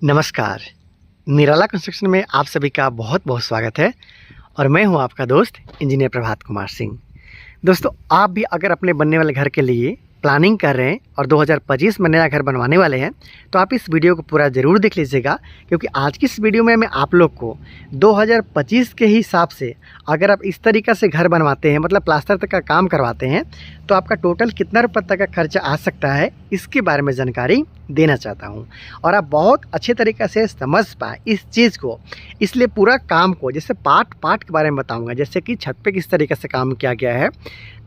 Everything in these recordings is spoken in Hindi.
नमस्कार। निराला कंस्ट्रक्शन में आप सभी का बहुत बहुत स्वागत है और मैं हूं आपका दोस्त इंजीनियर प्रभात कुमार सिंह। दोस्तों, आप भी अगर अपने बनने वाले घर के लिए प्लानिंग कर रहे हैं और 2025 में नया घर बनवाने वाले हैं तो आप इस वीडियो को पूरा ज़रूर देख लीजिएगा, क्योंकि आज की इस वीडियो में मैं आप लोग को 2025 के हिसाब से अगर आप इस तरीक़ा से घर बनवाते हैं, मतलब प्लास्टर तक का काम करवाते हैं, तो आपका टोटल कितना रुपये तक का खर्चा आ सकता है इसके बारे में जानकारी देना चाहता हूं और आप बहुत अच्छे तरीक़े से समझ पाए इस चीज़ को। इसलिए पूरा काम को जैसे पार्ट पार्ट के बारे में बताऊंगा, जैसे कि छत पे किस तरीके से काम किया गया है,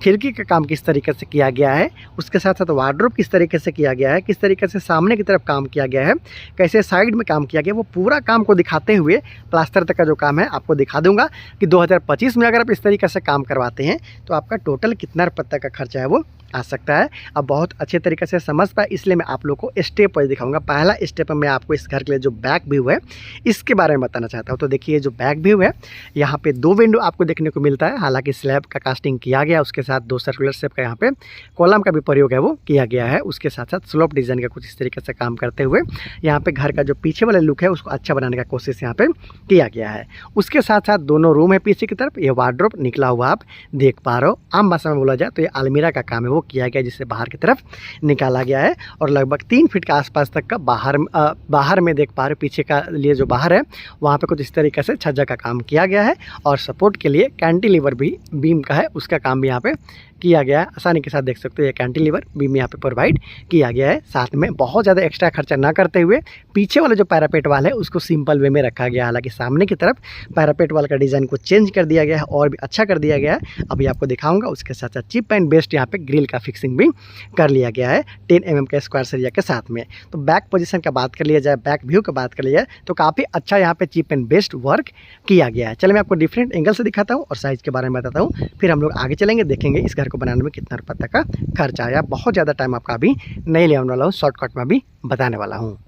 खिड़की का काम किस तरीके से किया गया है, उसके साथ साथ वार्डरोब किस तरीके से किया गया है, किस तरीके से सामने की तरफ काम किया गया है, कैसे साइड में काम किया गया, वो पूरा काम को दिखाते हुए प्लास्टर तक का जो काम है आपको दिखा दूंगा कि 2025 में अगर आप इस तरीके से काम करवाते हैं तो आपका टोटल कितना रुपये तक का खर्चा है वो आ सकता है। अब बहुत अच्छे तरीके से समझ पाए, इसलिए मैं आप लोग को स्टेप वाइज दिखाऊंगा। पहला स्टेप में मैं आपको इस घर के लिए जो बैक व्यू है इसके बारे में बताना चाहता हूं। तो देखिए, जो बैक व्यू है यहाँ पे 2 विंडो आपको देखने को मिलता है। हालांकि स्लैब का कास्टिंग किया गया, उसके साथ 2 सर्कुलर शेप का यहाँ पे कॉलम का भी प्रयोग है वो किया गया है। उसके साथ साथ स्लोप डिज़ाइन का कुछ इस तरीके से काम करते हुए यहाँ पे घर का जो पीछे वाला लुक है उसको अच्छा बनाने का कोशिश यहाँ पे किया गया है। उसके साथ साथ दोनों रूम है पीछे की तरफ, ये वार्डरोब निकला हुआ आप देख पा रहे हो। आम भाषा में बोला जाए तो ये अलमीरा का काम है वो किया गया, जिससे बाहर की तरफ निकाला गया है और लगभग 3 फीट के आसपास तक का बाहर में देख पा रहे हो। पीछे का लिए जो बाहर है वहाँ पे कुछ इस तरीके से छज्जा का काम किया गया है और सपोर्ट के लिए कैंटिलीवर भी बीम का है, उसका काम भी यहाँ पे किया गया है। आसानी के साथ देख सकते हो ये कैंटिलीवर बीम यहाँ पे प्रोवाइड किया गया है। साथ में बहुत ज़्यादा एक्स्ट्रा खर्चा ना करते हुए पीछे वाला जो पैरापेट वाल है उसको सिंपल वे में रखा गया है। हालांकि सामने की तरफ पैरापेट वाल का डिज़ाइन को चेंज कर दिया गया है और भी अच्छा कर दिया गया है, अभी आपको दिखाऊंगा। उसके साथ साथ चिप एंड बेस्ट यहाँ पे ग्रिल का फिक्सिंग भी कर लिया गया है 10 mm के स्क्वायर एरिया के साथ में। तो बैक पोजीशन का बात कर लिया जाए, बैक व्यू का बात कर लिया जाए तो काफ़ी अच्छा यहाँ पे चिप एंड बेस्ट वर्क किया गया है। चलिए मैं आपको डिफरेंट एंगल से दिखाता हूँ और साइज़ के बारे में बताता हूँ, फिर हम लोग आगे चलेंगे, देखेंगे इस घर को बनाने में कितना रुपये तक का खर्चा आया। बहुत ज़्यादा टाइम आपका अभी नहीं लेने वाला हूँ, शॉर्टकट में अभी बताने वाला हूँ।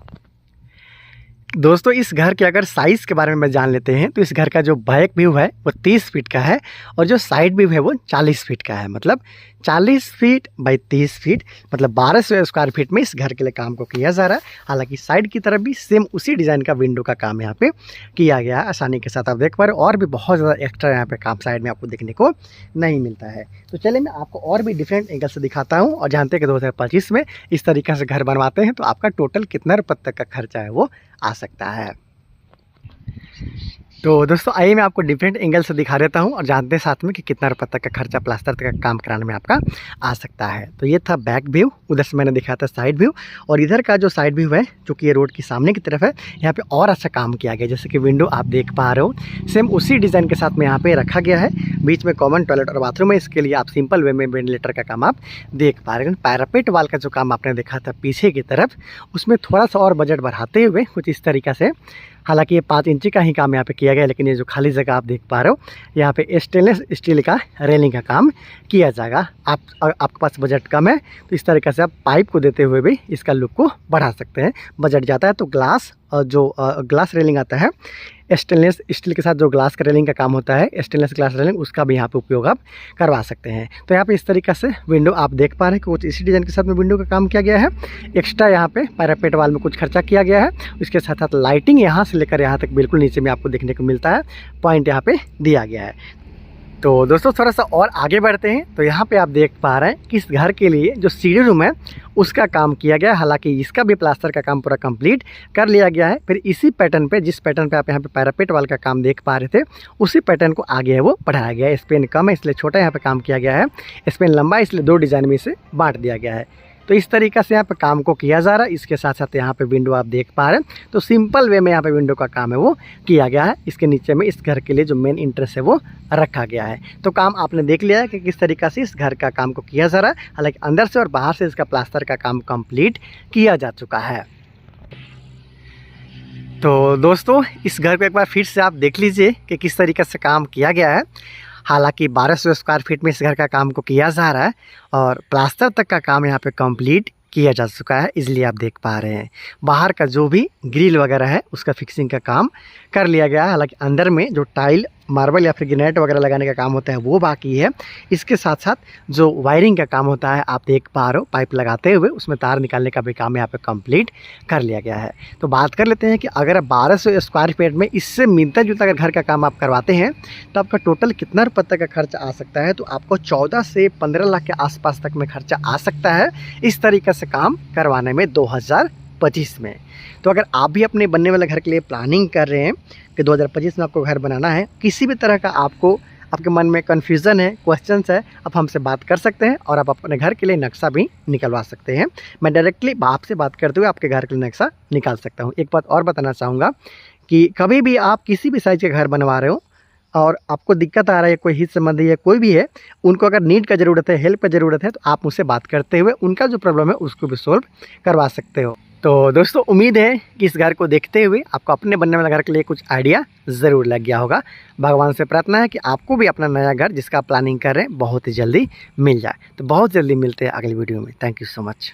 दोस्तों, इस घर के अगर साइज़ के बारे में जान लेते हैं तो इस घर का जो बैक व्यू है वो 30 फीट का है और जो साइड व्यू है वो 40 फीट का है। मतलब 40 फीट बाई 30 फीट, मतलब 1200 स्क्वायर फीट में इस घर के लिए काम को किया जा रहा है। हालांकि साइड की तरफ भी सेम उसी डिज़ाइन का विंडो का काम यहाँ पे किया गया है। आसानी के साथ आप देख पा रहे हो, और भी बहुत ज़्यादा एक्स्ट्रा यहाँ पे काम साइड में आपको देखने को नहीं मिलता है। तो चलिए मैं आपको और भी डिफरेंट एंगल से दिखाता हूँ और जानते हैं कि 2025 में इस तरीके से घर बनवाते हैं तो आपका टोटल कितना रुपये तक का खर्चा है वो आ सकता है। तो दोस्तों आइए मैं आपको डिफरेंट एंगल से दिखा देता हूं और जानते हैं साथ में कि कितना रुपये तक का खर्चा प्लास्टर तक का काम कराने में आपका आ सकता है। तो ये था बैक व्यू, उधर से मैंने दिखाया था साइड व्यू, और इधर का जो साइड व्यू है जो कि ये रोड की सामने की तरफ है, यहाँ पे और अच्छा काम किया गया। जैसे कि विंडो आप देख पा रहे हो सेम उसी डिज़ाइन के साथ में यहाँ पे रखा गया है। बीच में कॉमन टॉयलेट और बाथरूम है, इसके लिए आप सिंपल वे में वेंटिलेटर का काम आप देख पा रहे हो। पैरापेट वाल का जो काम आपने देखा था पीछे की तरफ, उसमें थोड़ा सा और बजट बढ़ाते हुए कुछ इस तरीक़ा से, हालांकि ये 5 इंची का ही काम यहाँ पे किया गया है, लेकिन ये जो खाली जगह आप देख पा रहे हो यहाँ पे स्टेनलेस स्टील का रेलिंग का काम किया जाएगा। आपके पास बजट कम है तो इस तरीके से आप पाइप को देते हुए भी इसका लुक को बढ़ा सकते हैं। बजट जाता है तो ग्लास ग्लास रेलिंग आता है, स्टेनलेस स्टील के साथ जो ग्लास का रेलिंग का काम होता है, स्टेनलेस ग्लास रेलिंग, उसका भी यहाँ पे उपयोग आप करवा सकते हैं। तो यहाँ पे इस तरीके से विंडो आप देख पा रहे हैं कि कुछ इसी डिज़ाइन के साथ में विंडो का काम किया गया है। एक्स्ट्रा यहाँ पे पैरापेट वाल में कुछ खर्चा किया गया है। इसके साथ साथ लाइटिंग यहाँ से लेकर यहाँ तक बिल्कुल नीचे में आपको देखने को मिलता है, पॉइंट यहाँ पे दिया गया है। तो दोस्तों थोड़ा सा और आगे बढ़ते हैं तो यहाँ पे आप देख पा रहे हैं कि इस घर के लिए जो सीढ़ी रूम है उसका काम किया गया है। हालांकि इसका भी प्लास्टर का काम पूरा कंप्लीट कर लिया गया है। फिर इसी पैटर्न पे, जिस पैटर्न पे आप यहाँ पे पैरापेट वाल का काम देख पा रहे थे, उसी पैटर्न को आगे है वो बढ़ाया गया है। स्पेन कम है इसलिए छोटा यहाँ पे काम किया गया है, स्पेन लंबा है इसलिए 2 डिज़ाइन में इसे बांट दिया गया है। तो इस तरीक़े से यहाँ पे काम को किया जा रहा है। इसके साथ साथ यहाँ पे विंडो आप देख पा रहे हैं तो सिंपल वे में यहाँ पे विंडो का काम है वो किया गया है। इसके नीचे में इस घर के लिए जो मेन इंटरेस्ट है वो रखा गया है। तो काम आपने देख लिया है कि किस तरीक़े से इस घर का काम को किया जा रहा है। हालांकि अंदर से और बाहर से इसका प्लास्टर का काम कंप्लीट किया जा चुका है। तो दोस्तों इस घर को एक बार फिर से आप देख लीजिए कि किस तरीके से काम किया गया है। हालांकि 1200 स्क्वायर फीट में इस घर का काम को किया जा रहा है और प्लास्टर तक का काम यहाँ पे कंप्लीट किया जा चुका है, इसलिए आप देख पा रहे हैं बाहर का जो भी ग्रिल वगैरह है उसका फिक्सिंग का काम कर लिया गया है। हालांकि अंदर में जो टाइल मार्बल या फिर ग्रेनाइट वगैरह लगाने का काम होता है वो बाकी है। इसके साथ साथ जो वायरिंग का काम होता है, आप देख पा रहे हो पाइप लगाते हुए उसमें तार निकालने का भी काम यहाँ पे कंप्लीट कर लिया गया है। तो बात कर लेते हैं कि अगर 1200 स्क्वायर फीट में इससे मिलता जुलता अगर घर का काम आप करवाते हैं तो आपका टोटल कितना रुपये तक का खर्चा आ सकता है, तो आपको 14 से 15 लाख के आसपास तक में खर्चा आ सकता है इस तरीके से काम करवाने में 2025 में। तो अगर आप भी अपने बनने वाले घर के लिए प्लानिंग कर रहे हैं कि 2025 में आपको घर बनाना है, किसी भी तरह का आपके मन में कन्फ्यूज़न है, क्वेश्चंस है, आप हमसे बात कर सकते हैं और आप अपने घर के लिए नक्शा भी निकलवा सकते हैं। मैं डायरेक्टली आपसे बात करते हुए आपके घर के लिए नक्शा निकाल सकता हूँ। एक बात और बताना चाहूँगा कि कभी भी आप किसी भी साइज़ के घर बनवा रहे हो और आपको दिक्कत आ रहा है, कोई हित संबंधी है, कोई भी है, उनको अगर नीड का ज़रूरत है, हेल्प का ज़रूरत है, तो आप मुझसे बात करते हुए उनका जो प्रॉब्लम है उसको भी सोल्व करवा सकते हो। तो दोस्तों उम्मीद है कि इस घर को देखते हुए आपको अपने बनने वाले घर के लिए कुछ आइडिया ज़रूर लग गया होगा। भगवान से प्रार्थना है कि आपको भी अपना नया घर जिसका प्लानिंग कर रहे हैं बहुत ही जल्दी मिल जाए। तो बहुत जल्दी मिलते हैं अगली वीडियो में। Thank you so much.